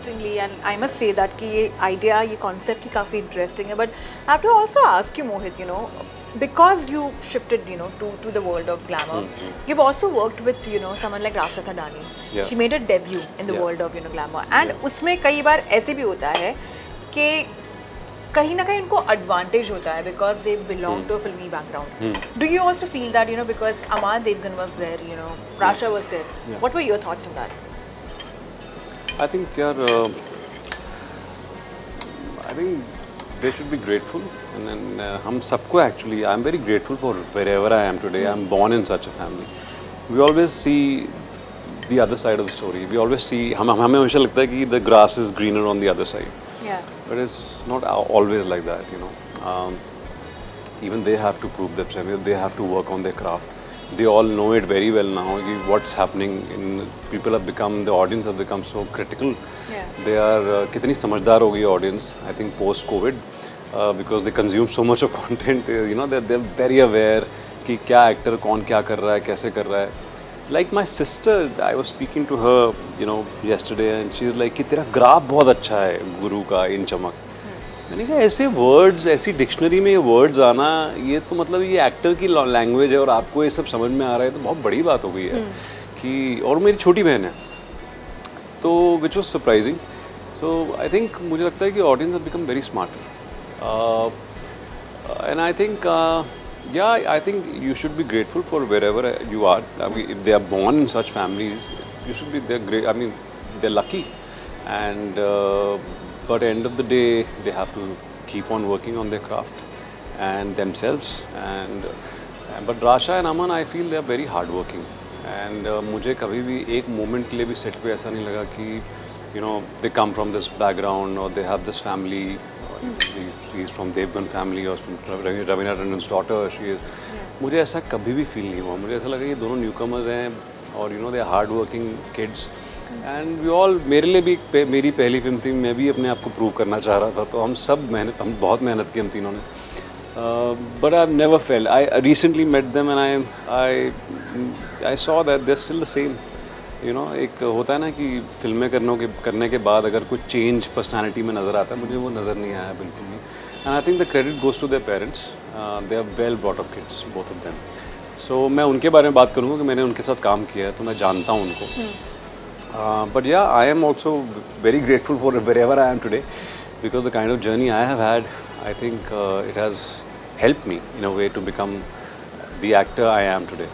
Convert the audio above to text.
interestingly, and I must say that कि ये idea, ये concept ही काफी interesting है. But I have to also ask you, Mohit, because you shifted, to the world of glamour, you've also worked with, someone like Rasha Thadani. Yeah. She made a debut in the Yeah. world of, glamour, and उसमें कई बार ऐसे भी होता है कि कहीं ना कहीं उनको एडवांटेज होता है because they belong to a filmy background. Do you also feel that, because Amar Devgan was there, Rasha was there? Yeah. What were your thoughts on that? I think यार I think they should be grateful and then हम सबको actually I'm very grateful for wherever I am today. I'm born in such a family. We always see the other side of the story. We always see हमें हमेशा लगता है कि the grass is greener on the other side. Yeah. But it's not always like that, even they have to prove themselves. They have to work on their craft. They all know it very well now. What's happening the audience have become so critical. Yeah. They are कितनी समझदार हो गई audience. I think post COVID, because they consume so much of content. They're very aware कि क्या actor कौन क्या कर रहा है, कैसे कर रहा है. Like my sister, I was speaking to her, yesterday, and she was like कि तेरा ग्राफ बहुत अच्छा है गुरु का इन चमक. मैंने कहा ऐसे वर्ड्स, ऐसी डिक्शनरी में ये वर्ड्स आना, ये तो मतलब ये एक्टर की लैंग्वेज है और आपको ये सब समझ में आ रहा है तो बहुत बड़ी बात हो गई है कि. और मेरी छोटी बहन है तो which was surprising. So I think मुझे लगता है कि audience have become very smart and I think I think you should be grateful for wherever you are. I mean, if they are born in such families, you should be. They're great. I mean, they're lucky, and but at the end of the day, they have to keep on working on their craft and themselves. And but Rasha and Aman, I feel they are very hardworking. And मुझे कभी भी एक moment के लिए भी set पे ऐसा नहीं लगा कि they come from this background or they have this family. He's from Devgan family or from Ravina Tandon's daughter. She is. मुझे ऐसा कभी भी फील नहीं हुआ. मुझे ऐसा लगा ये दोनों न्यूकमर्स हैं और they are hard working kids. And we all, मेरे लिए भी मेरी पहली फिल्म थी. मैं भी अपने आप को प्रूव करना चाह रहा था. तो हम बहुत मेहनत की हम तीनों ने. But I've never felt. I recently met them and I saw that they're still the same. एक होता है ना कि फिल्में करने के बाद अगर कुछ चेंज पर्सनालिटी में नज़र आता है, मुझे वो नज़र नहीं आया बिल्कुल भी. And I think the credit goes to their parents. They are well brought up kids, both of them. So मैं उनके बारे में बात करूँगा कि मैंने उनके साथ काम किया है तो मैं जानता हूँ उनको. But yeah I am also very grateful for wherever I am today because the kind of journey I have had. I think it has help me in a way to become the actor I am today.